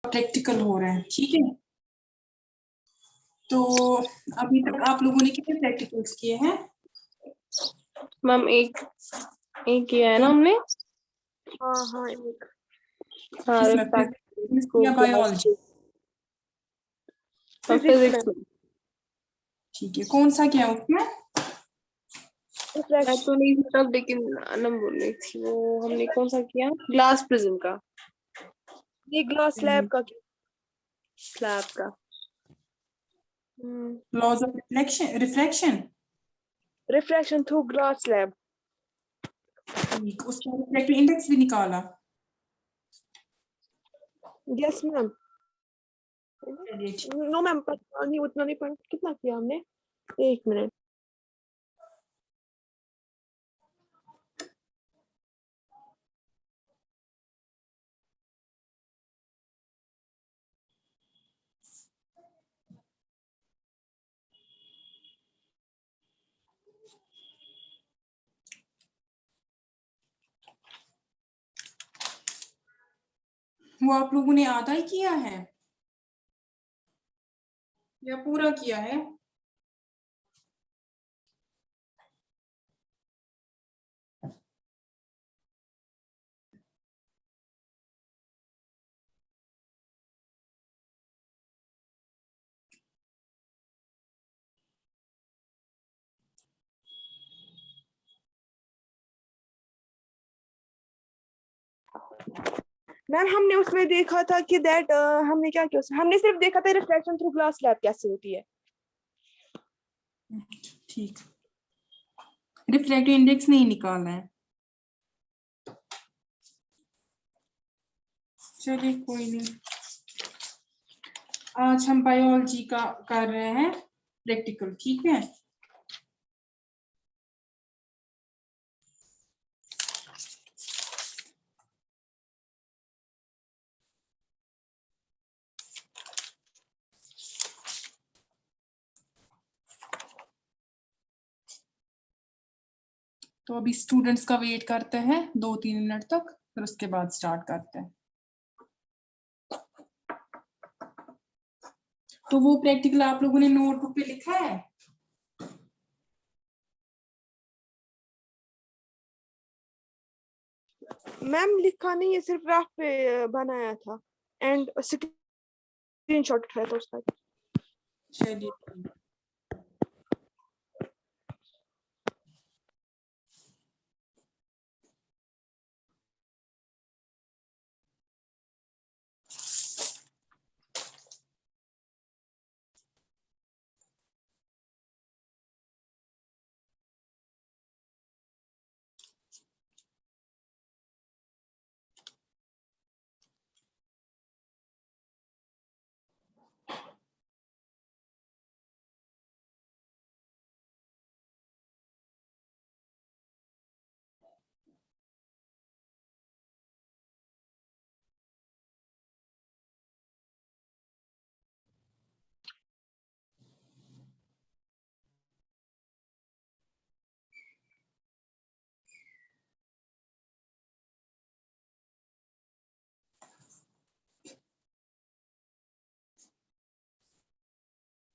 Practical हो रहा है, ठीक है। तो अभी तक आप लोगों ने कितने प्रैक्टिकल्स किए हैं? मैम एक किया है ना हमने। हाँ एक। हाँ या बायोलॉजी? फिजिक्स। ठीक है, कौन सा किया उसमें? मैं तो नहीं तब, लेकिन अनम बोल रही थी वो हमने कौन सा किया, ग्लास प्रिज्म का। ये ग्लास स्लैब का स्लैब का। Laws of refraction through glass slab. उसका रिफ्रैक्टिव इंडेक्स भी निकाला? Yes ma'am. नो मैम, नहीं उतना नहीं पढ़ा। कितना किया हमने? 1 मिनट। वो आप लोगों ने आधा ही किया है या पूरा किया है? मैम हमने उसमें देखा था कि दैट हमने क्या किया, हमने सिर्फ देखा था रिफ्लेक्शन थ्रू ग्लास स्लैब कैसे होती है। ठीक, रिफ्रैक्टिव इंडेक्स नहीं निकालना है। चलिए कोई नहीं, आज हम बायोलॉजी का कर रहे हैं प्रैक्टिकल, ठीक है। तो अभी स्टूडेंट्स का वेट करते हैं 2-3 मिनट तक, फिर उसके बाद स्टार्ट करते हैं। तो वो प्रैक्टिकल आप लोगों ने नोटबुक पे लिखा है? मैम लिखा नहीं है, सिर्फ ग्राफ पे बनाया था एंड स्क्रीनशॉट उठाया था उसका। चलिए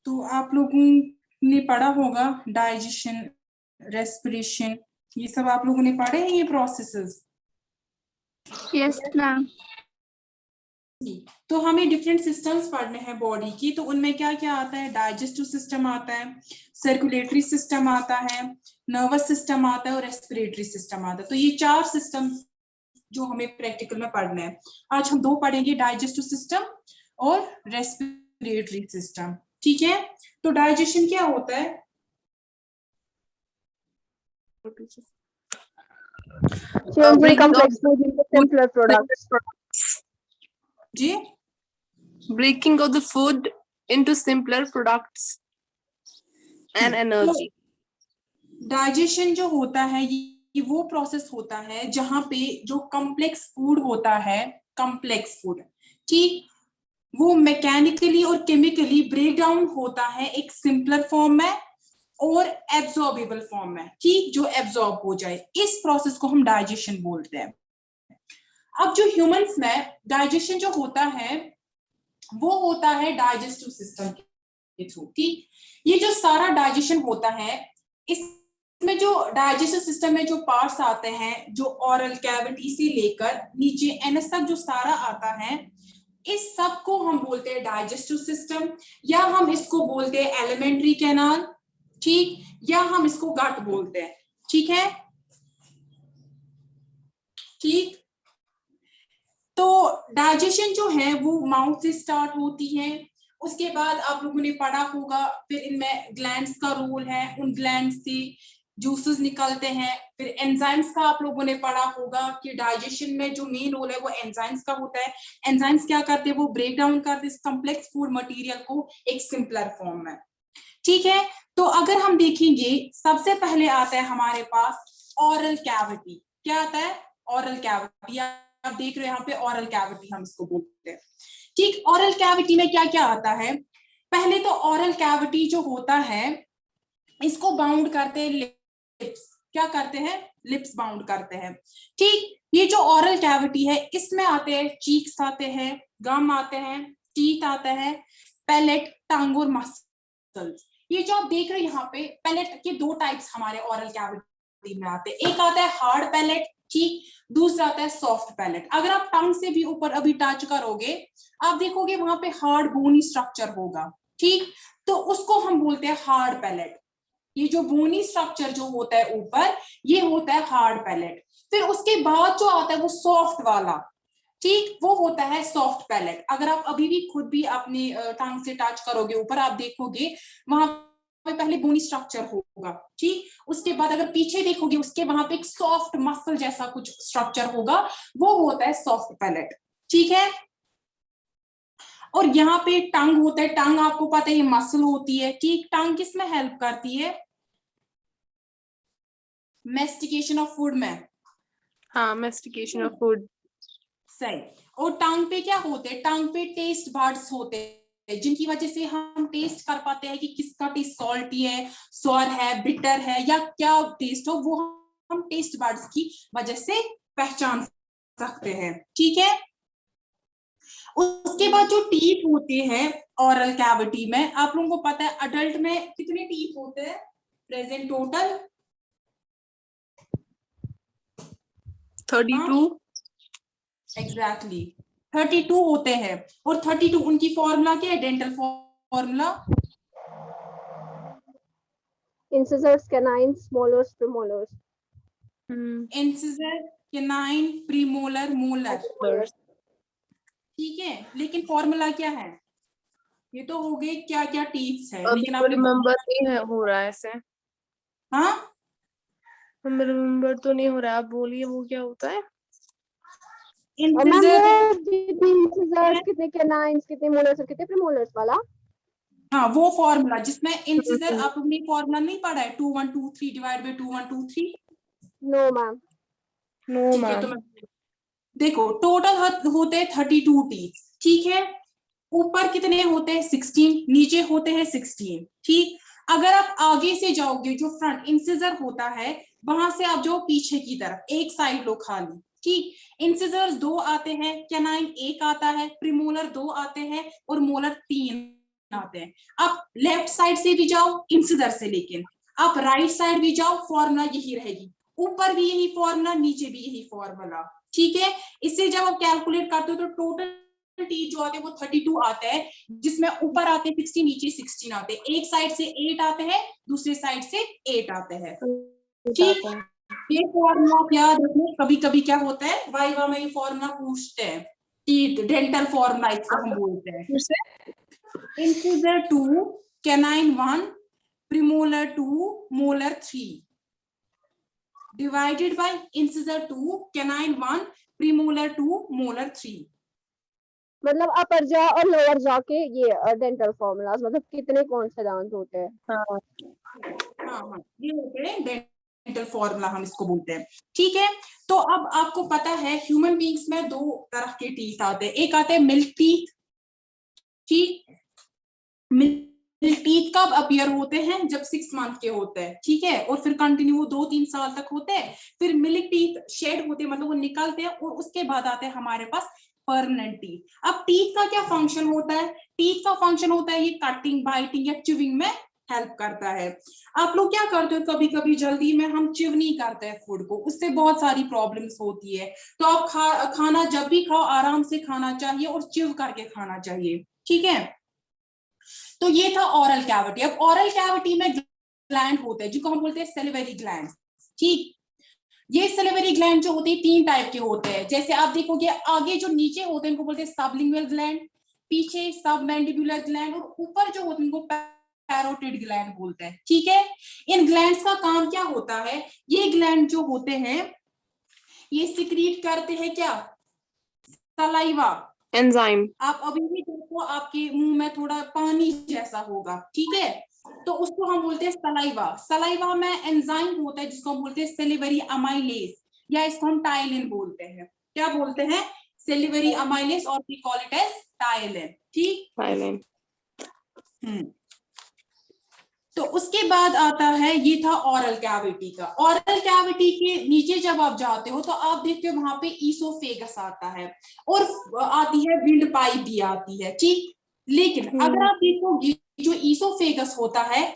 तो आप लोगों ने पढ़ा होगा डाइजेशन, रेस्पिरेशन, ये सब आप लोगों ने पढ़े हैं, ये प्रोसेसेस? Yes ma'am. तो हमें डिफरेंट सिस्टम्स पढ़ने हैं बॉडी की, तो उनमें क्या क्या आता है? डाइजेस्टिव सिस्टम आता है, सर्कुलेटरी सिस्टम आता है, नर्वस सिस्टम आता है और रेस्पिरेटरी सिस्टम आता है। तो ये 4 सिस्टम जो हमें प्रैक्टिकल में पढ़ना है। आज हम 2 पढ़ेंगे, डाइजेस्टिव सिस्टम और रेस्पिरेटरी सिस्टम, ठीक है। तो डाइजेशन क्या होता है? जी, breaking of the food into simpler products and energy. Digestion जो होता है ये वो प्रोसेस होता है जहां पे जो कॉम्प्लेक्स फूड होता है, कॉम्प्लेक्स फूड, ठीक, वो मैकेनिकली और केमिकली ब्रेक डाउन होता है एक सिंपलर फॉर्म में और एब्जॉर्बेबल फॉर्म में, ठीक, जो एब्जॉर्ब हो जाए। इस प्रोसेस को हम डाइजेशन बोलते हैं। अब जो ह्यूमंस में डाइजेशन जो होता है वो होता है डाइजेस्टिव सिस्टम के थ्रू। ठीक, ये जो सारा डाइजेशन होता है, इसमें जो डाइजेस्टिव सिस्टम में जो पार्ट्स आते हैं, जो ऑरल कैविटी से लेकर नीचे एनस तक जो सारा आता है, इस सब को हम बोलते हैं डाइजेस्टिव सिस्टम, या हम इसको बोलते हैं एलिमेंट्री कैनाल, ठीक, या हम इसको गट बोलते हैं। ठीक है, ठीक। तो डाइजेशन जो है वो माउथ से स्टार्ट होती है, उसके बाद आप लोगों ने पढ़ा होगा फिर इनमें ग्लैंड्स का रोल है, उन ग्लैंड्स से जूसेस निकलते हैं। फिर एंजाइम्स का आप लोगों ने पढ़ा होगा कि डाइजेशन में जो मेन रोल है वो एंजाइम्स का होता है। एंजाइम्स क्या करते हैं, वो ब्रेक डाउन करते हैं कॉम्प्लेक्स फूड मटेरियल को एक सिंपलर फॉर्म में। ठीक है, तो अगर हम देखेंगे सबसे पहले आता है हमारे पास ऑरल कैविटी। क्या आता है, ऑरल कैविटी। आप देख रहे हो यहाँ पे ऑरल कैविटी हम इसको बोलते हैं। ठीक, ऑरल कैविटी में क्या क्या आता है, पहले तो ऑरल कैविटी जो होता है इसको बाउंड करते हैं लिप्स। क्या करते हैं, लिप्स बाउंड करते हैं। ठीक, ये जो ऑरल कैविटी है इसमें आते हैं चीक्स आते हैं, गम आते हैं, टीथ आता है, पैलेट, टंग और मसल्स। ये जो आप देख रहे हो यहाँ पे पैलेट के दो टाइप्स हमारे ऑरल कैविटी में आते हैं। एक आता है हार्ड पैलेट, ठीक, दूसरा आता है सॉफ्ट पैलेट। अगर आप टंग से भी ऊपर अभी टच करोगे आप देखोगे वहां पे हार्ड बोनी स्ट्रक्चर होगा। ठीक, तो उसको हम बोलते हैं हार्ड पैलेट। ये जो बोनी स्ट्रक्चर जो होता है ऊपर, ये होता है हार्ड पैलेट। फिर उसके बाद जो आता है वो सॉफ्ट वाला, ठीक, वो होता है सॉफ्ट पैलेट। अगर आप अभी भी खुद भी अपने टंग से टच करोगे ऊपर, आप देखोगे वहां पे पहले बोनी स्ट्रक्चर होगा। ठीक, उसके बाद अगर पीछे देखोगे उसके वहां पे एक सॉफ्ट मसल जैसा कुछ स्ट्रक्चर होगा, वो होता है सॉफ्ट पैलेट। ठीक है, और यहाँ पे टंग होता है। टंग आपको पता है ये मसल होती है। ठीक, टंग किस में हेल्प करती है, मेस्टिकेशन ऑफ फूड में। हाँ, मेस्टिकेशन ऑफ फूड। सही। और टंग पे क्या होते हैं, टंग पे टेस्ट बड्स होते हैं जिनकी वजह से हम टेस्ट कर पाते हैं कि किसका टेस्ट सॉल्टी है, सॉर है, बिटर है, या क्या टेस्ट हो, वो हम टेस्ट बड्स की वजह से पहचान सकते हैं। ठीक है, उसके बाद जो टीथ होते हैं ऑरल कैविटी में, आप लोगों को पता है अडल्ट में कितने टीथ होते हैं प्रेजेंट टोटल, 32। एग्जैक्टली 32 होते हैं। और 32 उनकी फॉर्मूला क्या है, dental formula, incisors, canines, molars, premolars. Incisor, canine, premolar, molar. ठीक है, लेकिन फॉर्मूला क्या है, ये तो हो गए क्या क्या टीथ्स है, लेकिन आप रिमेम्बर नहीं है हो रहा है ऐसे। हाँ, रिमेम्बर तो नहीं हो रहा, आप बोलिए वो क्या होता है। इंसिजर्स, कितने कैनाइन्स, कितने मोलर्स और कितने प्रीमोलर्स वाला। हाँ, वो फॉर्मूला जिसमें इंसिजर आप लोगों ने फॉर्मूला नहीं पढ़ा है, 2 1 2 3 divide by 2 1 2 3। No ma'am, no ठीक है, मैम। तो मैं देखो टोटल होते हैं 32 टीथ। ठीक है, ऊपर कितने होते हैं 16, नीचे होते हैं 16। ठीक, अगर आप आगे से जाओगे जो फ्रंट इंसिजर होता है वहां से आप जो पीछे की तरफ एक साइड लो खाली। ठीक, इंसिजर्स 2 आते हैं, कैनाइन 1 आता है, प्रीमोलर 2 आते हैं और मोलर 3 आते हैं। आप लेफ्ट साइड से भी जाओ इंसिजर से, लेकिन आप राइट साइड भी जाओ फॉर्मूला यही रहेगी, ऊपर भी यही फॉर्मूला, नीचे भी यही फॉर्मूला। ठीक है, इससे जब आप कैलकुलेट करते हो तो टोटल टीथ जो आते हैं वो 32 आता है, जिसमें ऊपर आते हैं 16, नीचे 16 आते हैं। एक साइड से 8 आते हैं, दूसरे साइड से 8 आते हैं। ठीक, ये फॉर्मूला याद रखना, कभी कभी क्या होता है वाइवा में ये फॉर्मूला पूछते हैं, टीथ डेंटल फॉर्मूला इसको हम बोलते हैं। Incisor 2, canine 1, premolar 2, molar 3 divided by incisor 2, canine 1, premolar 2, molar 3। मतलब अपर जा और लोअर जा के ये डेंटल फॉर्मूलाज, मतलब कितने कौन से दांत होते हैं। हाँ हाँ, ये होते हैं डेंटल फॉर्मूला, हम इसको बोलते हैं। ठीक है, तो अब आपको पता है ह्यूमन बींग्स में 2 तरह के टीथ आते हैं। एक आते हैं मिल्क टीथ। ठीक, मिल्क टीथ कब अपीयर होते हैं, जब 6 मंथ के होते हैं। ठीक है, और फिर कंटिन्यू 2-3 साल तक होते हैं। फिर मिल्क टीथ शेड होते हैं, मतलब वो निकलते हैं, और उसके बाद आते हैं हमारे पास परमानेंट टीथ। अब टीथ का क्या फंक्शन होता है? टीथ का फंक्शन होता है ये कटिंग, बाइटिंग या च्यूइंग में हेल्प करता है। आप लोग क्या करते हो, कभी कभी जल्दी में हम च्यू नहीं करते हैं फूड को, उससे बहुत सारी प्रॉब्लम्स होती है। तो आप खाना जब भी खाओ आराम से खाना चाहिए और च्यू करके खाना चाहिए, ठीक है। तो ये था ओरल कैविटी। अब ओरल कैविटी में ग्लैंड होते हैं जिनको हम बोलते हैं सैलिवरी ग्लैंड, ठीक। ये सैलिवरी ग्लैंड जो होते हैं 3 टाइप के होते हैं। जैसे आप देखोगे आगे जो नीचे होते हैं इनको बोलते हैं सबलिंगुअल ग्लैंड, पीछे सबमैंडिबुलर ग्लैंड, और ऊपर जो होते हैं इनको पैरोटिड ग्लैंड बोलते हैं, ठीक है। इन ग्लैंड्स का काम क्या होता है? ये ग्लैंड जो होते हैं ये सिक्रीट करते हैं क्या? Saliva, enzyme. आप अभी भी देखो आपके मुंह में थोड़ा पानी जैसा होगा, ठीक है, तो उसको हम बोलते हैं सलाइवा। सलाइवा में एंजाइम होता है जिसको हम बोलते हैं सेलिवरी अमाइलेज, या इसको हम टाइलिन बोलते हैं। क्या बोलते हैं? सेलिवरी अमाइलेज, और we call it as ptyalin, ठीक। टाइलिन। तो उसके बाद आता है, ये था ओरल कैविटी का। ओरल कैविटी के नीचे जब आप जाते हो तो आप देखते हो वहां पे ईसोफेगस आता है, और आती है विंड पाइप भी आती है, ठीक। लेकिन अगर आप देखोगे जो ईसोफेगस होता है,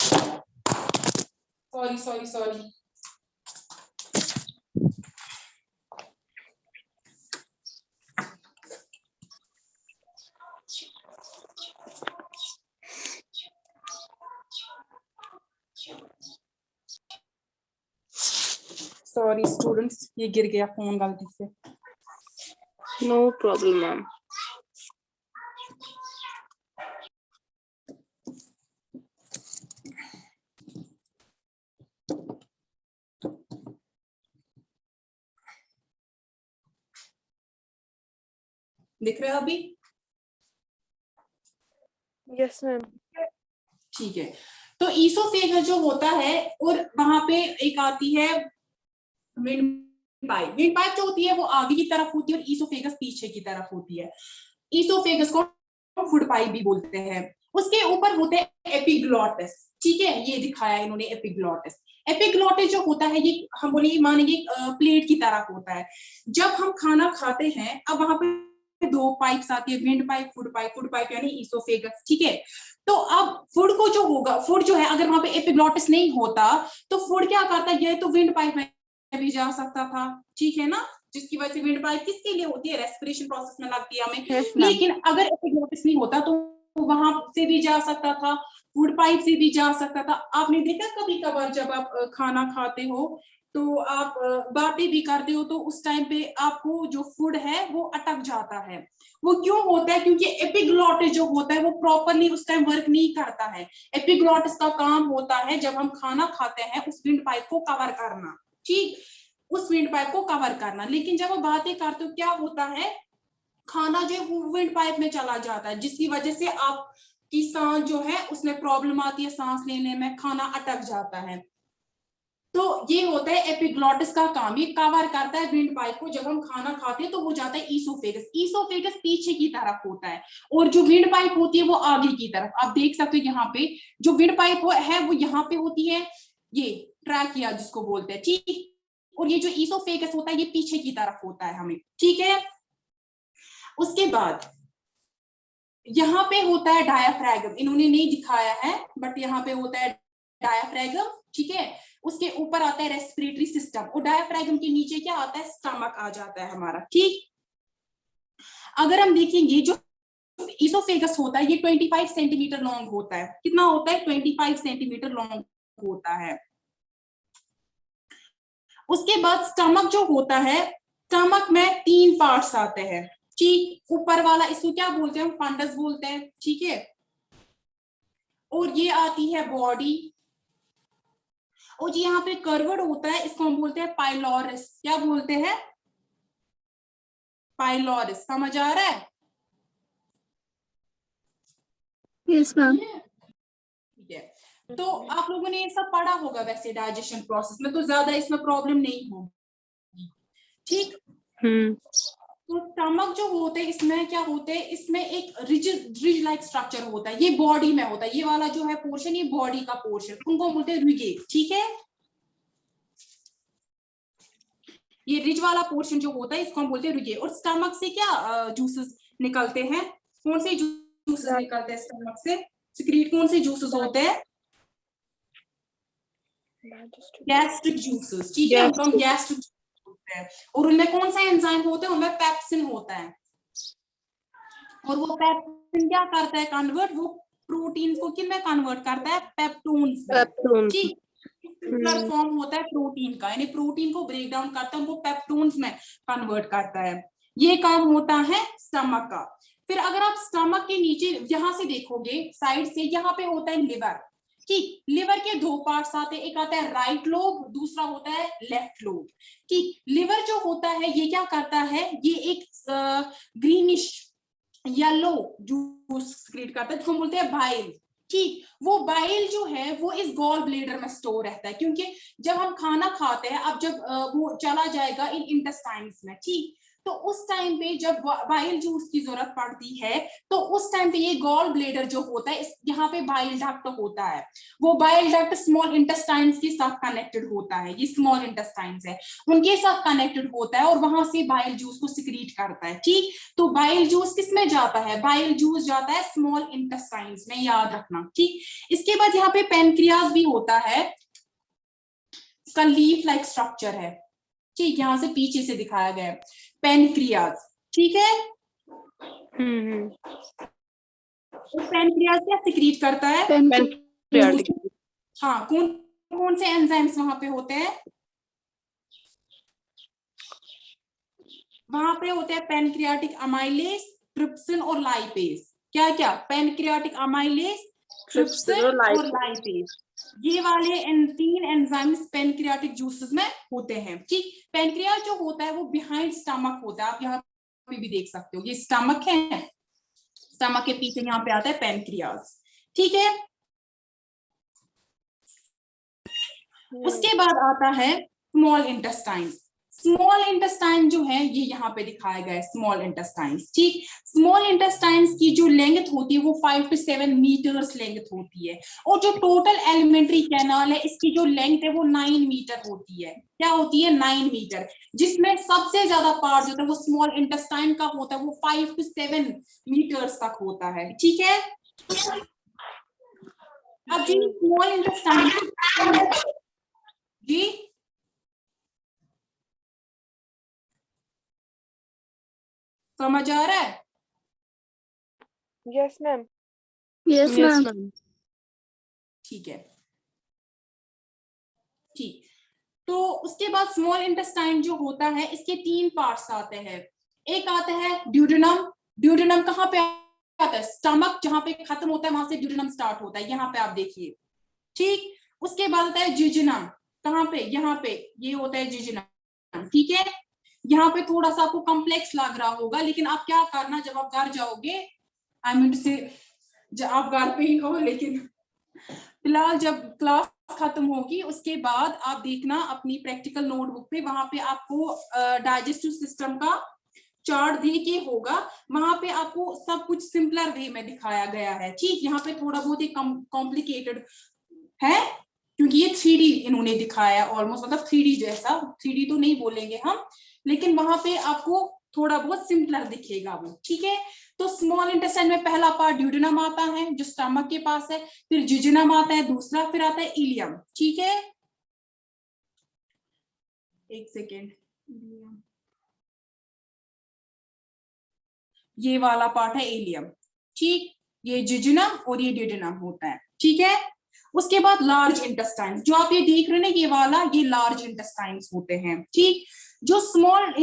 सॉरी स्टूडेंट्स, ये गिर गया फोन गलती से। No problem ma'am. दिख रहा है अभी? Yes ma'am. ठीक है। तो ईसोफेगस जो होता है, और वहां पे एक आती है विंड पाइप। विंड पाइप जो होती है वो आगे की तरफ होती है और ईसोफेगस पीछे की तरफ होती है। ईसोफेगस को फूड पाइप भी बोलते हैं। उसके ऊपर होते हैं एपिग्लॉटिस, ठीक है, ये दिखाया इन्होंने एपिग्लॉटिस। एपिग्लॉटिस जो होता है ये हम बोलेंगे मानेंगे प्लेट की तरह होता है। जब हम खाना खाते हैं, अब वहां पे 2 पाइप्स आती है, wind pipe, food pipe. Food pipe यानी ईसोफेगस, ठीक है। तो अब फूड को जो होगा, फूड जो है अगर वहां पे एपिग्लॉटिस नहीं होता तो फूड क्या करता है, ये तो विंड पाइप में भी जा सकता था, ठीक है ना, जिसकी वजह से विंड पाइप किसके लिए होती है? रेस्पिरेशन प्रोसेस में लगती है हमें। Yes, ma'am. लेकिन अगर एपिग्लॉटिस नहीं होता तो वहां से भी जा सकता था, फूड पाइप से भी जा सकता था। आपने देखा कभी कभार जब आप खाना खाते हो तो आप बातें भी करते हो तो उस टाइम पे आपको जो फूड है वो अटक जाता है। वो क्यों होता है? क्योंकि एपिग्लॉटिस जो होता है वो प्रॉपरली उस टाइम वर्क नहीं करता है। एपिग्लॉटिस का काम होता है जब हम खाना खाते हैं उस विंड पाइप को कवर करना, ठीक, उस विंड पाइप को कवर करना। लेकिन जब आप बातें करते हो क्या होता है, खाना जो विंड पाइप में चला जाता है, जिसकी वजह से आपकी सांस जो है उसमें प्रॉब्लम आती है, सांस लेने में, खाना अटक जाता है। तो ये होता है एपिग्लॉटिस का काम, ये कवर करता है विंड पाइप को। जब हम खाना खाते हैं तो वो जाता है ईसोफेगस। ईसोफेगस पीछे की तरफ होता है और जो विंड पाइप होती है वो आगे की तरफ। आप देख सकते हो यहाँ पे जो विंड पाइप है वो यहाँ पे होती है, ये ट्रैकिया जिसको बोलते हैं, ठीक। और ये जो ईसोफेगस होता है ये पीछे की तरफ होता है हमें, ठीक है। उसके बाद यहाँ पे होता है डायाफ्रागम, इन्होंने नहीं दिखाया है बट यहाँ पे होता है डायाफ्रागम, ठीक है। उसके ऊपर आता है रेस्पिरेटरी सिस्टम, और डायाफ्रागम के नीचे क्या आता है? स्टमक आ जाता है हमारा, ठीक। अगर हम देखेंगे जो ईसोफेगस होता है ये 25 सेंटीमीटर लॉन्ग होता है। कितना होता है? 25 सेंटीमीटर लॉन्ग होता है। उसके बाद स्टमक जो होता है, स्टमक में 3 पार्ट्स आते हैं, ठीक। ऊपर वाला इसको क्या बोलते हैं? फंडस बोलते हैं, ठीक है। और ये आती है बॉडी, और जी यहाँ पे कर्वड होता है, इसको हम बोलते हैं पाइलोरस। क्या बोलते हैं? पाइलोरस। समझ आ रहा है? Yes, ma'am. ठीक है। तो आप लोगों ने ये सब पढ़ा होगा वैसे डाइजेशन प्रोसेस में, तो ज्यादा इसमें प्रॉब्लम नहीं होगी, ठीक। तो स्टमक जो होते हैं इसमें क्या होते हैं? इसमें एक रिज लाइक स्ट्रक्चर होता है, ये बॉडी में होता है। ये वाला जो है पोर्शन, ये बॉडी का पोर्शन, उनको बोलते हैं रिगे, ठीक है। ये रिज वाला पोर्शन जो होता है इसको हम बोलते हैं रिज। और स्टमक से क्या जूसेस निकलते हैं? कौन से जूसेस निकलते हैं स्टमक से? सिक्रीट कौन से जूसेस होते हैं? गैस्ट्रिक जूसेस, ठीक है, उनको हम गैस्ट्रिक होते हैं। और उनमें कौन सा एंजाइम होता है? उनमें पेप्सिन होता है। और वो पेप्सिन क्या करता है कन्वर्ट? वो प्रोटीन को किन में कन्वर्ट करता है? पेप्टोन्स में। ठीक, फॉर्म होता है प्रोटीन का, यानी प्रोटीन को ब्रेक डाउन करता है, उनको पेप्टोन्स में कन्वर्ट करता है। ये काम होता है स्टमक का। फिर अगर आप स्टमक के नीचे यहां से देखोगे साइड से, यहाँ पे होता है लिवर। ठीक, लिवर के दो पार्ट्स आते हैं, एक आता है राइट लोब, दूसरा होता है लेफ्ट लोब। ठीक, लिवर जो होता है ये क्या करता है? ये एक ग्रीनिश येलो जूस क्रिएट करता है जिसको बोलते हैं बाइल। ठीक, वो बाइल जो है वो इस गॉल ब्लेडर में स्टोर रहता है, क्योंकि जब हम खाना खाते हैं, अब जब वो चला जाएगा इन इंटेस्टाइन्स में, ठीक, तो उस टाइम पे जब बाइल जूस की जरूरत पड़ती है तो उस टाइम पे ये गॉल ब्लेडर जो होता है, यहाँ पे बाइल डक्ट होता है। वो बाइल डक्ट स्मॉल इंटेस्टाइन्स के साथ कनेक्टेड होता है, ये स्मॉल इंटेस्टाइन्स है, उनके साथ कनेक्टेड होता है और वहां से बाइल जूस को सिक्रीट करता है। ठीक, तो बाइल जूस किसमें जाता है? बाइल जूस जाता है स्मॉल इंटेस्टाइन्स में, याद रखना। ठीक, इसके बाद यहाँ पे पेनक्रियाज भी होता है, इसका लीफ लाइक स्ट्रक्चर है। ठीक, यहां से पीछे से दिखाया गया है पेनक्रियाज। ठीक है, पेनक्रियाज क्या सिक्रीट करता है? हाँ, कौन कौन से एंजाइम्स वहां पे होते हैं? वहां पे होते हैं पेनक्रियाटिक अमाइलेज, ट्रिप्सिन और लाइपेज। क्या क्या? पेनक्रियाटिक अमाइलेज, ट्रिप्सिन और लाइपेज। ये वाले तीन एंजाइम्स पेनक्रियाटिक जूसेस में होते हैं। ठीक, पेनक्रियाज जो होता है वो बिहाइंड स्टमक होता है, आप यहाँ पे भी देख सकते हो, ये स्टमक है, स्टमक के पीछे यहाँ पे आता है पेनक्रियाज। ठीक है, उसके बाद आता है स्मॉल इंटेस्टाइन। स्मॉल इंटेस्टाइन जो है ये यहाँ पे दिखाया गया है, स्मॉल इंटेस्टाइन्स। ठीक, स्मॉल इंटेस्टाइन्स की जो लेंथ होती है वो 5 to 7 मीटर्स लेंथ होती है, और जो टोटल एलिमेंट्री कैनाल है इसकी जो लेंथ है वो 9 मीटर होती है। क्या होती है? 9 मीटर, जिसमें सबसे ज्यादा पार्ट जो होता है वो स्मॉल इंटेस्टाइन का होता है, वो 5 to 7 मीटर्स तक होता है। ठीक है, अब जी स्मॉल इंटेस्टाइन जी समझ आ रहा है? Yes ma'am. Yes, ma'am. ठीक है, ठीक, तो उसके बाद स्मॉल इंटेस्टाइन जो होता है इसके 3 पार्ट्स आते हैं। एक आता है ड्यूडेनम। ड्यूडेनम कहाँ पे आता है? स्टमक जहां पे खत्म होता है वहां से ड्यूडेनम स्टार्ट होता है, यहाँ पे आप देखिए। ठीक, उसके बाद आता है जिजिनम। कहाँ पे? यहाँ पे, ये होता है जिजिनम। ठीक है, यहाँ पे थोड़ा सा आपको कॉम्प्लेक्स लग रहा होगा, लेकिन आप क्या करना, जब आप घर जाओगे, आई मीन से आप घर पे ही हो, लेकिन फिलहाल जब क्लास खत्म होगी उसके बाद आप देखना अपनी प्रैक्टिकल नोटबुक पे, वहां पे आपको डाइजेस्टिव सिस्टम का चार्ट दे के होगा, वहां पे आपको सब कुछ सिंपलर वे में दिखाया गया है। ठीक, यहाँ पे थोड़ा बहुत ही कॉम्प्लिकेटेड है क्योंकि ये 3D इन्होंने दिखाया, ऑलमोस्ट मतलब 3D जैसा, 3D तो नहीं बोलेंगे हम, लेकिन वहां पे आपको थोड़ा बहुत सिंपलर दिखेगा वो। ठीक है, तो स्मॉल इंटेस्टाइन में पहला पार्ट ड्यूडेनम आता है जो स्टमक के पास है, फिर जिजिनम आता है दूसरा, फिर आता है इलियम। ठीक है, एक सेकेंड, ये वाला पार्ट है इलियम। ठीक, ये जिजिनम और ये ड्यूडेनम होता है। ठीक है, उसके बाद लार्ज इंटेस्टाइन जो आप ये देख रहे हैं ना, ये वाला, ये लार्ज इंटेस्टाइन होते हैं। ठीक, जो स्मॉल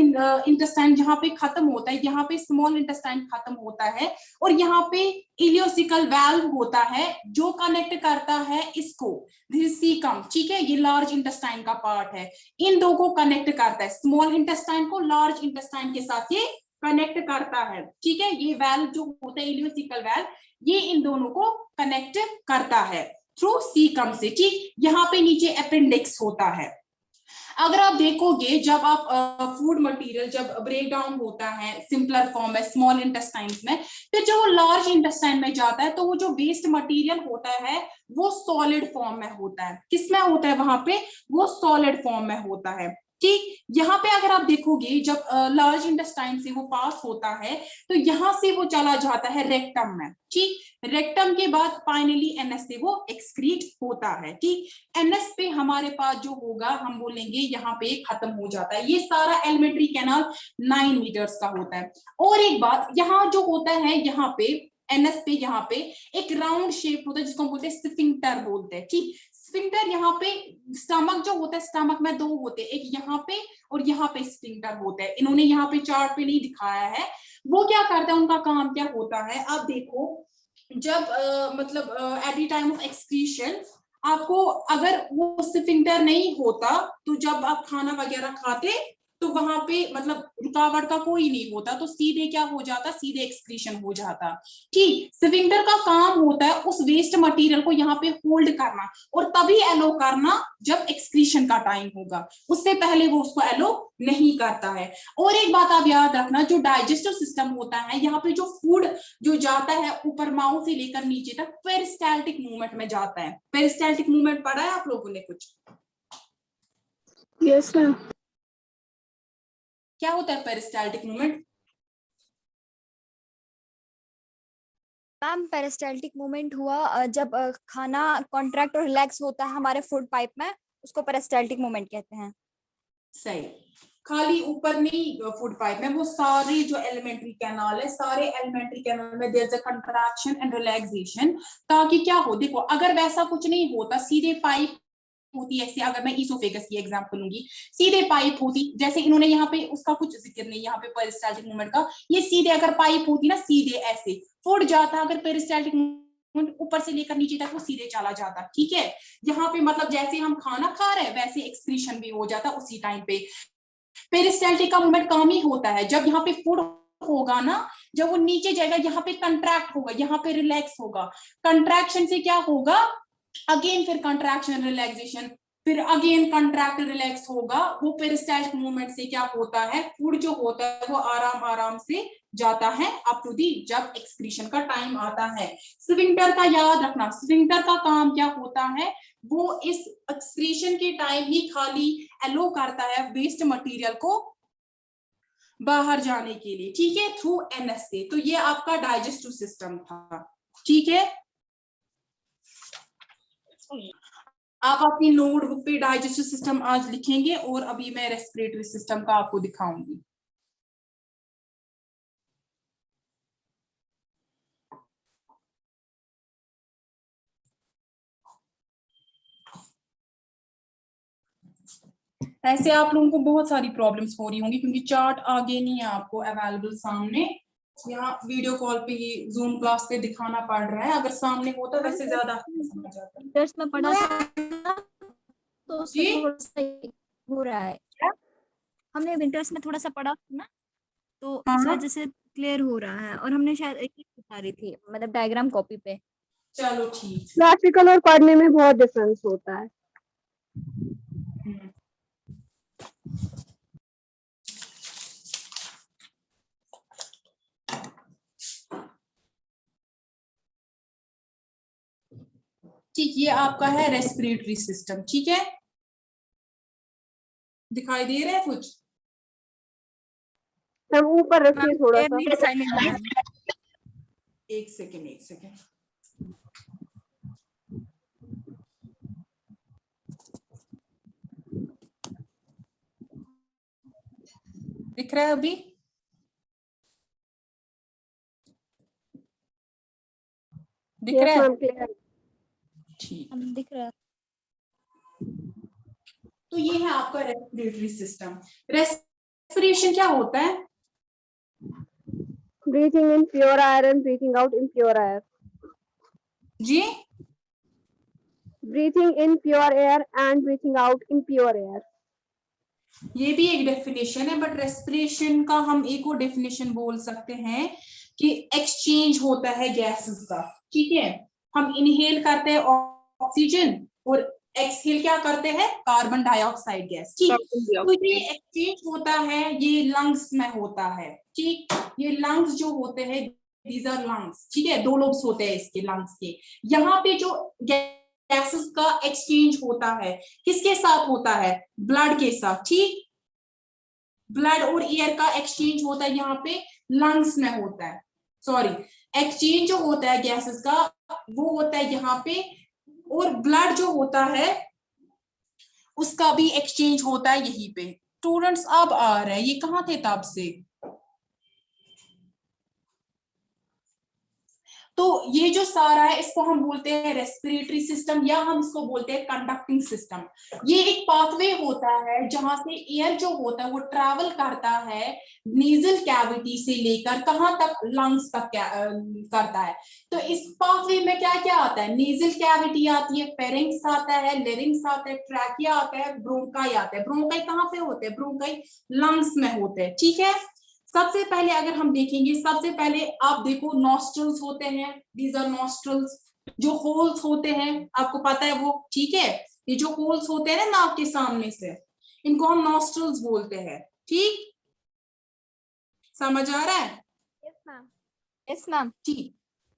इंटेस्टाइन जहां पे खत्म होता है, यहाँ पे स्मॉल इंटेस्टाइन खत्म होता है और यहाँ पे इलियोसिकल वाल्व होता है जो कनेक्ट करता है इसको, दिस इज सीकम। ठीक है, ये लार्ज इंटेस्टाइन का पार्ट है, इन दो को कनेक्ट करता है, स्मॉल इंटेस्टाइन को लार्ज इंटेस्टाइन के साथ ये कनेक्ट करता है। ठीक है, ये वाल्व जो होता है इलियोसिकल वाल्व, ये इन दोनों को कनेक्ट करता है थ्रू सीकम से। ठीक, यहाँ पे नीचे अपेंडिक्स होता है। अगर आप देखोगे जब आप फूड मटेरियल जब ब्रेक डाउन होता है सिंपलर फॉर्म में स्मॉल इंटेस्टाइन्स में, फिर जब वो लार्ज इंटेस्टाइन में जाता है तो वो जो वेस्ट मटेरियल होता है वो सॉलिड फॉर्म में होता है। किसमें होता है? वहां पे वो सॉलिड फॉर्म में होता है। ठीक, यहाँ पे अगर आप देखोगे जब लार्ज इंटेस्टाइन से वो पास होता है तो यहाँ से वो चला जाता है रेक्टम में। ठीक, रेक्टम के बाद फाइनली एनएस से वो एक्सक्रीट होता है। ठीक, एनएस पे हमारे पास जो होगा हम बोलेंगे यहाँ पे खत्म हो जाता है। ये सारा एलिमेंट्री कैनाल 9 मीटर्स का होता है। और एक बात यहाँ जो होता है, यहाँ पे एनएस पे यहाँ पे एक राउंड शेप होता है जिसको हम बोलते हैं स्फिंक्टर बोलते हैं। ठीक, स्फिंक्टर यहाँ पे स्टमक जो होता है, स्टमक में दो होते हैं, एक यहाँ पे और यहाँ पे स्फिंक्टर होता है। इन्होंने यहाँ पे चार्ट पे नहीं दिखाया है। वो क्या करता है, उनका काम क्या होता है, आप देखो जब मतलब at the time of excretion आपको अगर वो स्फिंक्टर नहीं होता तो जब आप खाना वगैरह खाते तो वहां पे मतलब रुकावट का कोई नहीं होता, तो सीधे क्या हो जाता, सीधे एक्सक्रीशन हो जाता। ठीक, स्फिंक्टर का काम होता है उस वेस्ट मटेरियल को यहाँ पे होल्ड करना और तभी एलो करना जब एक्सक्रीशन का टाइम होगा, उससे पहले वो उसको एलो नहीं करता है। और एक बात आप याद रखना, जो डाइजेस्टिव सिस्टम होता है यहाँ पे जो फूड जो जाता है ऊपर माउथ से लेकर नीचे तक पेरिस्टाल्टिक मूवमेंट में जाता है। पेरिस्टाल्टिक मूवमेंट पढ़ा है आप लोगों ने कुछ? Yes ma'am. क्या होता है peristaltic movement? Ma'am peristaltic movement हुआ जब खाना कॉन्ट्रैक्ट और रिलैक्स होता है हमारे फूड पाइप में, उसको पेरिस्टाल्टिक मूवमेंट कहते हैं। सही, खाली ऊपर नहीं फूड पाइप में, वो सारे जो एलिमेंट्री कैनाल है, सारे एलिमेंट्री कैनाल में there is a contraction and relaxation, ताकि क्या हो, देखो अगर वैसा कुछ नहीं होता, सीधे पाइप होती है, ऐसे अगर मैं इसोफेगस की एग्जांपल लूंगी, सीधे पाइप होती, जैसे इन्होंने यहाँ पे उसका कुछ जिक्र नहीं यहाँ पे पेरिस्टाल्टिक मूवमेंट का, ये सीधे अगर पाइप होती ना, सीधे ऐसे फूड जाता, अगर पेरिस्टाल्टिक मूवमेंट ऊपर से लेकर नीचे तक वो सीधे चला जाता। ठीक है, यहाँ पे मतलब जैसे हम खाना खा रहे हैं वैसे एक्सक्रीशन भी हो जाता उसी टाइम पे। पेरिस्टाल्टिक का मूवमेंट काम ही होता है जब यहाँ पे फूड होगा ना, जब वो नीचे जाएगा यहाँ पे कंट्रैक्ट होगा, यहाँ पे रिलैक्स होगा, कंट्रैक्शन से क्या होगा, अगेन फिर कंट्रैक्शन रिलैक्सेशन, फिर अगेन कंट्रैक्ट रिलैक्स होगा, वो पेरिस्टाल्टिक मूवमेंट से क्या होता है, फूड जो होता है वो आराम आराम से जाता है अप टू दी जब एक्सक्रीशन का टाइम आता है। स्फिंक्टर का याद रखना, स्फिंक्टर का काम क्या होता है, वो इस एक्सक्रीशन के टाइम ही खाली एलो करता है वेस्ट मटेरियल को बाहर जाने के लिए। ठीक है, थ्रू एनएस से। तो ये आपका डाइजेस्टिव सिस्टम था। ठीक है, आप अपनी नोटबुक पे डाइजेस्टिव सिस्टम आज लिखेंगे और अभी मैं रेस्पिरेटरी सिस्टम का आपको दिखाऊंगी। ऐसे आप लोगों को बहुत सारी प्रॉब्लम्स हो रही होंगी क्योंकि चार्ट आगे नहीं है आपको अवेलेबल सामने, यहाँ वीडियो कॉल पे ये जूम क्लास पे दिखाना पड़ रहा है, अगर सामने होता वैसे ज्यादा समझ आता। विंटर्स में पढ़ा था तो उससे थोड़ा सा हो रहा है, हमने विंटर्स में थोड़ा सा पढ़ा ना, तो इस वजह से क्लियर हो रहा है। और हमने शायद एक ही बता रही थी, मतलब डायग्राम कॉपी पे। चलो ठीक, प्रैक्टिकल और पढ़ने में बहुत डिफरेंस होता है। ठीक, ये आपका है रेस्पिरेटरी सिस्टम। ठीक है, दिखाई दे रहा है कुछ? हम ऊपर रखिए थोड़ा सा। एक सेकेंड। दिख रहा है अभी? दिख रहा है? ठीक, दिख रहा है। तो ये है आपका रेस्पिरेटरी सिस्टम। रेस्पिरेशन क्या होता है? Breathing in pure air and breathing out impure air. जी, breathing in pure air and breathing out impure air. ये भी एक डेफिनेशन है, बट रेस्पिरेशन का हम एक और डेफिनेशन बोल सकते हैं कि एक्सचेंज होता है गैसेस का। ठीक है, हम इनहेल करते हैं ऑक्सीजन और एक्सहेल क्या करते हैं, कार्बन डाइऑक्साइड गैस। ठीक, तो ये एक्सचेंज होता है, ये लंग्स में होता है। ठीक, ये लंग्स जो होते हैं, दीज आर लंग्स। ठीक है, दो लोब्स होते हैं इसके लंग्स के। यहाँ पे जो गैसेस का एक्सचेंज होता है किसके साथ होता है, ब्लड के साथ। ठीक, ब्लड और एयर का एक्सचेंज होता है यहाँ पे लंग्स में होता है, सॉरी एक्सचेंज जो होता है गैसेस का वो होता है यहाँ पे, और ब्लड जो होता है उसका भी एक्सचेंज होता है यहीं पे। स्टूडेंट्स अब आ रहे हैं, ये कहाँ थे तब से? तो ये जो सारा है इसको हम बोलते हैं रेस्पिरेटरी सिस्टम, या हम इसको बोलते हैं कंडक्टिंग सिस्टम। ये एक पाथवे होता है जहां से एयर जो होता है वो ट्रैवल करता है नेजल कैविटी से लेकर कहां तक, लंग्स तक करता है। तो इस पाथवे में क्या क्या आता है? नेजल कैविटी आती है, फेरिंक्स आता है, लेरिंग्स आता है, ट्रैकिया आता है, ब्रोंकाई आता है। ब्रोंकाई कहाँ पे होते हैं? ब्रोंकाई लंग्स में होते हैं, ठीक है। सबसे पहले अगर हम देखेंगे, सबसे पहले आप देखो नॉस्ट्रल्स होते हैं, दीज आर नॉस्ट्रल्स। जो होल्स होते हैं आपको पता है वो, ठीक है, ये जो होल्स होते हैं ना नाक के सामने से, इनको हम नॉस्ट्रल्स बोलते हैं, ठीक, समझ आ रहा है? Yes ma'am, yes ma'am. ठीक,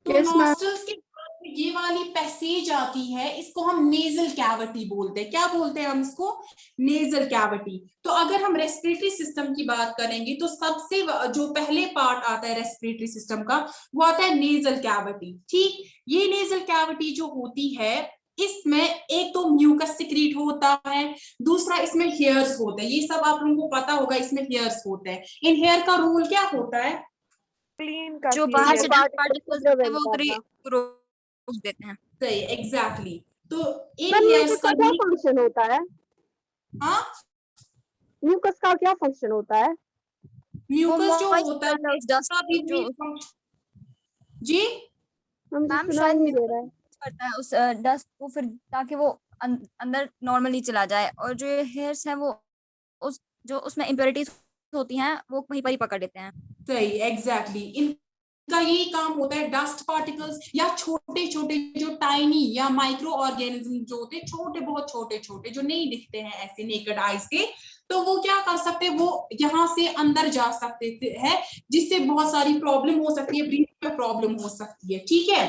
तो Yes, ma'am. नॉस्ट्रल्स के ये वाली पैसेज आती है, इसको हम नेजल कैविटी बोलते हैं। क्या बोलते हैं हम इसको? Nasal cavity. तो अगर हम रेस्पिरेटरी सिस्टम की बात करेंगे तो सबसे जो पहले पार्ट आता है रेस्पिरेटरी सिस्टम का वो आता है नेजल कैविटी, ठीक। ये नेजल कैविटी जो होती है इसमें एक तो म्यूकस सिक्रीट होता है, दूसरा इसमें हेयर्स होते हैं। ये सब आप लोगों को पता होगा, इसमें हेयर्स होते हैं। इन हेयर का रोल क्या होता है? क्लीन जो करती बाहर है, से particles पार्टिकल्स को होते हैं वो prevent करना। रोक देते हैं। सही, एग्जैक्टली। तो इन मैम हेयर्स म्यूकस का का क्या फंक्शन होता है? हाँ, म्यूकस का क्या फंक्शन होता है? म्यूकस जो moist होता है करता है उस डस्ट उसका भी जो जी मुझे मैम सुनाई शायद नहीं दे रहा है। करता है उस डस्ट को, फिर ताकि वो अंदर नॉर्मली चला जाए, और जो हेयर्स हैं वो उस जो उसमें इम्प्योरिटीज होती हैं वो वहीं पर ही पकड़ लेते हैं। सही, एग्जैक्टली। इनका यही काम होता है, डस्ट पार्टिकल्स या छोटे छोटे जो टाइनी या माइक्रो ऑर्गेनिज्म जो होते हैं, छोटे, बहुत छोटे छोटे, जो नहीं दिखते हैं ऐसे नेकेड आई से, तो वो क्या कर सकते हैं, वो यहाँ से अंदर जा सकते हैं, जिससे बहुत सारी प्रॉब्लम हो सकती है, ब्रीथिंग में प्रॉब्लम हो सकती है, ठीक है।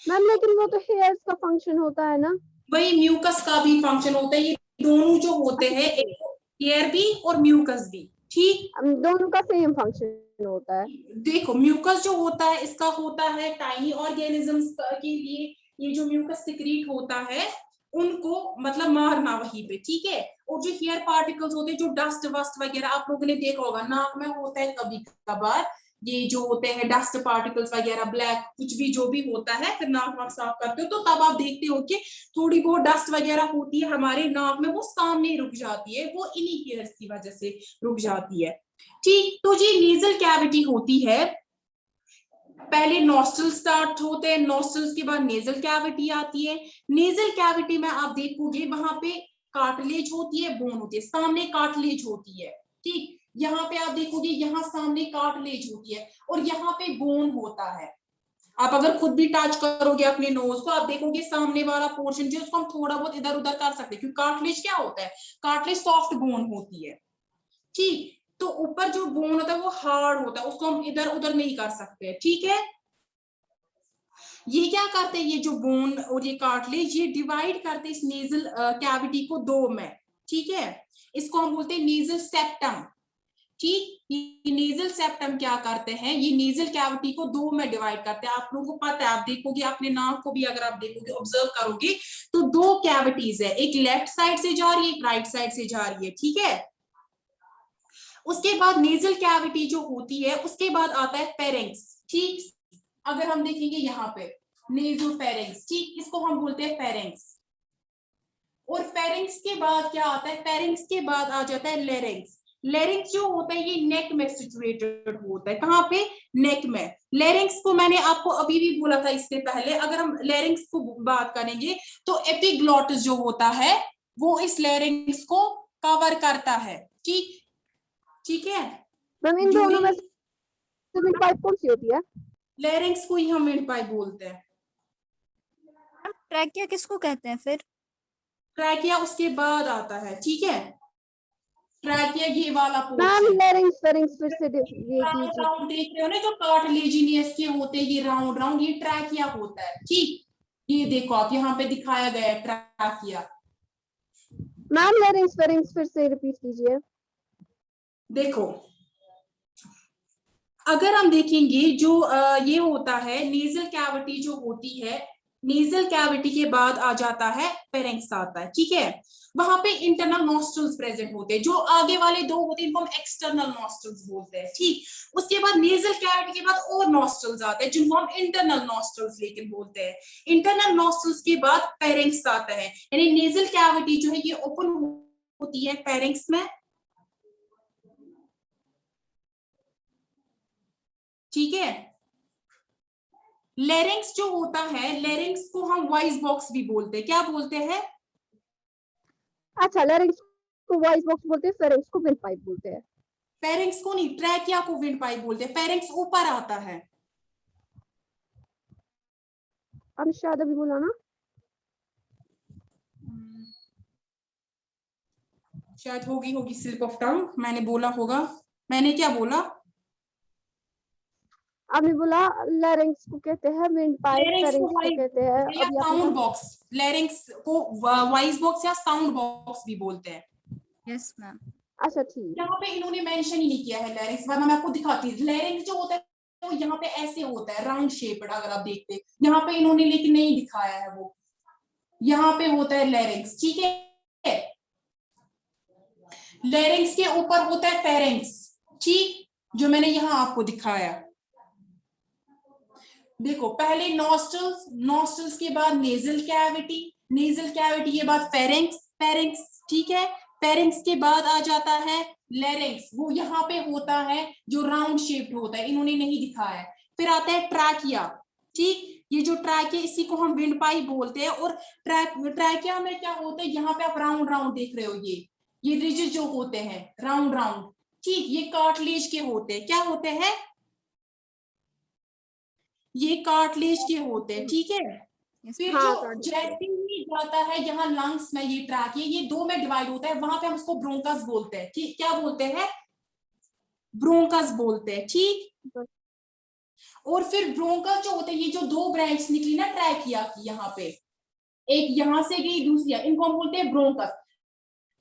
मैम लेकिन वो तो हेयर्स का फंक्शन होता है ना? वही म्यूकस का भी फंक्शन होता है, ये दोनों जो होते हैं, एक हेयर भी और म्यूकस भी, ठीक। दोनों का सेम फंक्शन होता है। देखो म्यूकस जो होता है इसका होता है टाइनी ऑर्गेनिजम्स के लिए, ये जो म्यूकस सिक्रीट होता है उनको मतलब मारना वहीं पे, ठीक है। और जो हेयर पार्टिकल्स होते हैं, जो डस्ट वस्ट वगैरह आप लोगों ने देखा होगा नाक में होता है कभी कभार, ये जो होते हैं डस्ट पार्टिकल्स वगैरह, ब्लैक कुछ भी जो भी होता है, फिर नाक वाक साफ करते हो तो तब आप देखते हो कि थोड़ी बहुत डस्ट वगैरह होती है हमारे नाक में, वो सामने रुक जाती है, वो इन्हीं हेयर्स की वजह से रुक जाती है, ठीक। तो जी नेजल कैविटी होती है, पहले नॉस्ट्रल स्टार्ट होते हैं, नॉस्ट्रल्स के बाद नेजल कैविटी आती है। नेजल कैविटी में आप देखोगे वहां पे कार्टिलेज होती है, बोन होती है, सामने कार्टिलेज होती है, ठीक। यहाँ पे आप देखोगे यहाँ सामने कार्टिलेज होती है और यहाँ पे बोन होता है। आप अगर खुद भी टच करोगे अपने नोज को, आप देखोगे सामने वाला पोर्शन जो उसको हम थोड़ा बहुत इधर उधर कर सकते हैं, क्योंकि कार्टिलेज क्या होता है, कार्टिलेज सॉफ्ट बोन होती है, ठीक। तो ऊपर जो बोन होता है वो हार्ड होता है, उसको हम इधर उधर नहीं कर सकते, ठीक है। ये क्या करते हैं, ये जो बोन और ये कार्टिलेज ये डिवाइड करते हैं इस नेजल कैविटी को दो में, ठीक है। इसको हम बोलते हैं नेजल सेप्टम, ठीक। ये नेजल सेप्टम क्या करते हैं, ये नेजल कैविटी को दो में डिवाइड करते हैं। आप लोगों को पता है, आप देखोगे अपने नाक को भी अगर आप देखोगे ऑब्जर्व करोगे तो दो कैविटीज है, एक लेफ्ट साइड से जा रही है, एक राइट साइड से जा रही है, ठीक है। उसके बाद नेजल कैविटी जो होती है उसके बाद आता है फेरिंक्स, ठीक। अगर हम देखेंगे यहाँ पे नेजोफेरिंक्स, ठीक, इसको हम बोलते हैं फेरिंक्स। और फेरिंक्स के बाद क्या आता है, फेरिंक्स के बाद आ जाता है लेरिंक्स। लेरिंक्स जो होता है ये नेक में सिचुएटेड होता है, कहाँ पे, नेक में। लेरिंक्स को मैंने आपको अभी भी बोला था इससे पहले, अगर हम लेरिंक्स को बात करेंगे तो एपिग्लॉटिस जो होता है वो इस लेरिंक्स को कवर करता है, ठीक, ठीक है। मैम इन दोनों में से पाइप कौन सी होती है? लेरिंक्स को ही हम विंड पाइप बोलते हैं। ट्रैकिया किसको कहते हैं फिर? ट्रैकिया उसके बाद आता है, ठीक है। ट्रैकिया ये वाला मैम पोर्शन, लेरिंग्स फेरिंग्स फिर से ये कीजिए। राउंड देख रहे हो ना जो कार्टिलेजिनियस के होते हैं, ये राउंड राउंड, ये ट्रैकिया होता है, ठीक। ये देखो आप यहाँ पे दिखाया गया है ट्रैकिया। मैम लेरिंग्स फेरिंग्स फिर से रिपीट कीजिए। देखो अगर हम देखेंगे जो ये होता है नेजल कैविटी जो होती है, नेजल कैविटी के बाद आ जाता है फेरिंक्स आता है, ठीक है। वहां पे इंटरनल नॉस्ट्रल्स प्रेजेंट होते हैं, जो आगे वाले दो होते हैं इनको हम एक्सटर्नल नॉस्ट्रल्स बोलते हैं, ठीक। उसके बाद नेजल कैविटी के बाद और नॉस्ट्रल्स आते हैं जिनको हम इंटरनल नॉस्ट्रल्स लेकिन बोलते हैं। इंटरनल नॉस्ट्रल्स के बाद फेरिंक्स आता है, यानी नेजल कैविटी जो है ये ओपन होती है फेरिंक्स में, ठीक है। लेरिंग्स जो होता है, लेरिंग्स को हम वॉइस बॉक्स भी बोलते हैं, क्या बोलते हैं? अच्छा, लेरिंग्स को वॉइस बॉक्स बोलते हैं, फेरिंक्स को विंड पाइप बोलते हैं। फेरिंक्स को नहीं, ट्रैकिया को विंड पाइप बोलते हैं। फेरिंक्स ऊपर आता है। अब शायद अभी बोला ना, शायद होगी स्लिप ऑफ टंग, मैंने बोला होगा। मैंने क्या बोला? आपने बोला लेरिंग्स को कहते हैं विंड पाइप, लेरिंग्स फेरिंक्स को कहते हैं या अभी साउंड आपने बॉक्स, लेरिंग्स को वॉइस बॉक्स या साउंड बॉक्स भी बोलते हैं। Yes ma'am. अच्छा ठीक। यहाँ पे इन्होंने मेंशन ही नहीं किया है लेरिंग्स, वरना मैं आपको दिखाती हूँ। लेरिंग्स जो होता है तो यहाँ पे ऐसे होता है राउंड शेप्ड, अगर आप देखते हैं यहाँ पे इन्होंने लेकिन नहीं दिखाया है, वो यहाँ पे होता है लेरिंग्स, ठीक है। लेरिंग्स के ऊपर होता है फेरिंक्स, ठीक, जो मैंने यहाँ आपको दिखाया। देखो पहले नॉस्ट्रल्स, नॉस्ट्रल्स के बाद नेजल कैविटी, नेजल कैविटी के बाद फेरिंक्स, फेरिंक्स, ठीक है। फेरिंक्स के बाद आ जाता है लेरिंग्स, वो यहाँ पे होता है जो राउंड शेप्ड होता है, इन्होंने नहीं दिखाया है। फिर आता है ट्रैकिया, ठीक, ये जो ट्रैकिया इसी को हम विंड पाइप बोलते हैं। और ट्रैकिया में क्या होता है, यहाँ पे आप राउंड राउंड देख रहे हो, ये रिजेस जो होते हैं राउंड राउंड, ठीक, ये कार्टिलेज के होते हैं। क्या होते हैं? ये कार्टिलेज के होते हैं, ठीक है। फिर हाँ, जो जैसे ही जाता है यहाँ लंग्स में, ये ट्रैक ये दो में डिवाइड होता है, वहां पे हम उसको ब्रोंकस बोलते हैं, ठीक, क्या बोलते हैं? ब्रोंकस बोलते हैं, ठीक। और फिर ब्रोंकस जो होते हैं, ये जो दो ब्रांच निकली ना ट्रैकिया की, यहाँ पे एक यहाँ से गई दूसरी, इनको हम बोलते हैं ब्रोंकस।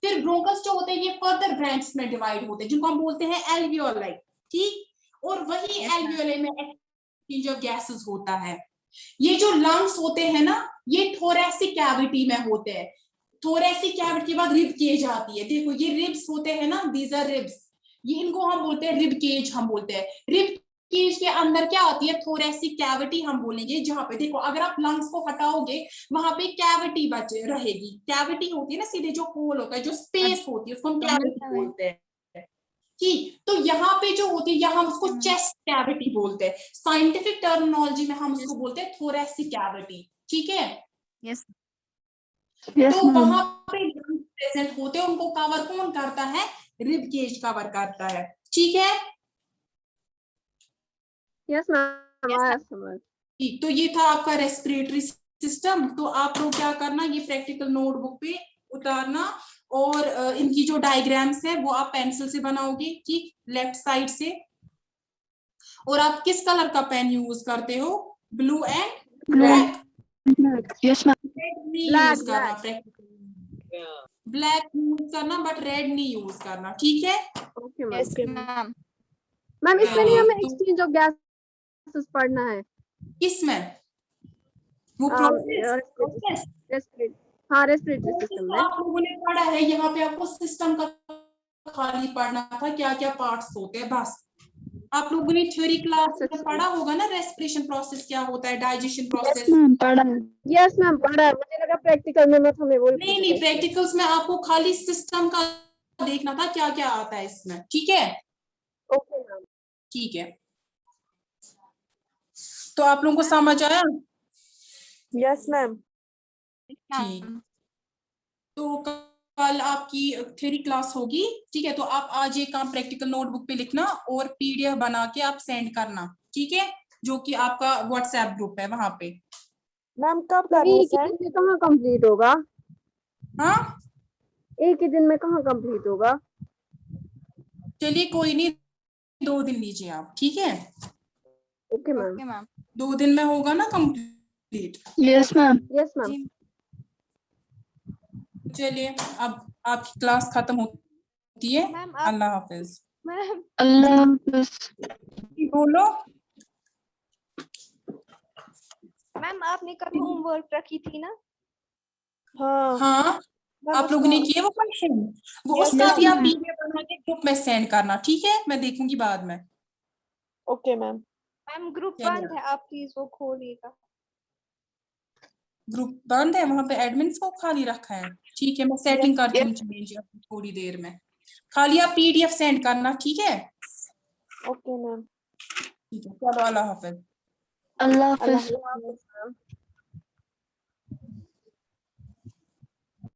फिर ब्रोंकस जो होते हैं ये फर्दर ब्रांच में डिवाइड होते हैं, जिनको हम बोलते हैं एल्वियोलाई, ठीक। और वही एल्वियोलाई में एक्सचेंज ऑफ गैसेस होता है। ये जो लंग्स होते हैं ना, ये थोरेसिक कैविटी में होते हैं। थोरेसिक कैविटी के बाद रिब केज आती है। देखो ये रिब्स होते हैं ना, दीज आर रिब्स, ये इनको हम बोलते हैं रिब केज, हम बोलते हैं। रिब केज के अंदर क्या आती है? थोरेसिक कैविटी हम बोलेंगे, जहां पे देखो अगर आप लंग्स को हटाओगे वहां पे कैविटी बच रहेगी। कैविटी होती है ना, सीधे जो होल होता है, जो स्पेस होती है, उसको हम कैविटी बोलते हैं, ठीक। तो यहाँ पे जो होती है, यहाँ हम उसको चेस्ट कैविटी बोलते हैं। साइंटिफिक टर्मिनोलॉजी में हम उसको बोलते हैं थोरेसिक कैविटी, ठीक है। यस तो वहां पे प्रेजेंट होते हैं, उनको कवर कौन करता है? रिब केज कवर करता है, ठीक है। Yes ma'am. ठीक, तो ये था आपका रेस्पिरेटरी सिस्टम। तो आप लोग क्या करना, ये प्रैक्टिकल नोटबुक पे उतारना, और इनकी जो डायग्राम्स है वो आप पेंसिल से बनाओगे, ठीक, लेफ्ट साइड से। और आप किस कलर का पेन यूज करते हो? Blue and black? Yes ma'am. Red नहीं यूज करना, ब्लैक यूज करना, बट रेड नहीं यूज करना, ठीक है। Okay ma'am. Yes ma'am. Ma'am इसमें नहीं हमें तो एक्सचेंज ऑफ गैसेस पढ़ना है? किसमें? वो प्रोसेस, हाँ, रेस्पिरेटरी सिस्टम में आप लोगों ने पढ़ा है, यहाँ पे आपको सिस्टम का खाली पढ़ना था, क्या क्या पार्ट्स होते हैं, बस। आप लोगों ने थ्योरी क्लास में पढ़ा होगा ना, रेस्पिरेशन प्रोसेस क्या होता है, डाइजेशन प्रोसेस। मैम पढ़ा है। यस मैम पढ़ा है, मुझे लगा प्रैक्टिकल में मत हमें वो। नहीं, प्रैक्टिकल्स में आपको खाली सिस्टम का देखना था, क्या क्या आता है इसमें, ठीक है। Okay ma'am. ठीक है, तो आप लोगों को समझ आया? Yes ma'am. ठीक, तो कल आपकी थ्योरी क्लास होगी, ठीक है। तो आप आज ये काम प्रैक्टिकल नोटबुक पे लिखना और पीडीएफ बना के आप सेंड करना, ठीक है, जो कि आपका व्हाट्सएप ग्रुप है वहां पे। मैम कब करना है सर? एक ही दिन में कहाँ कंप्लीट होगा? हाँ, एक ही दिन में कहाँ कंप्लीट होगा? चलिए कोई नहीं, 2 दिन लीजिए आप, ठीक है। Okay ma'am. 2 दिन में होगा ना complete? Yes ma'am. Yes ma'am. चलिए अब आपकी क्लास खत्म होती है। मैम अल्लाह हाफिज। मैम अल्लाह हाफिज। बोलो। मैम आपने कल होमवर्क रखी थी ना? हाँ हाँ, आप लोगों ने किए वो क्वेश्चन? वो Yes, उसका भी ma'am. आप पीडीएफ बना के ग्रुप में सेंड करना, ठीक है? मैं देखूंगी बाद में। Okay ma'am. मैम ग्रुप चलिए। बंद है, आप प्लीज वो खोलिएगा। ग्रुप बंद है, वहां पे एडमिन को खाली रखा है। ठीक है, मैं सेटिंग करती yes. हूँ चेंज थोड़ी देर में। खाली आप पीडीएफ सेंड करना, ठीक है? Okay ma'am. ठीक है, चलो, अल्लाह हाफिज। अल्लाह अल्लाह हाफिज। हाफिज।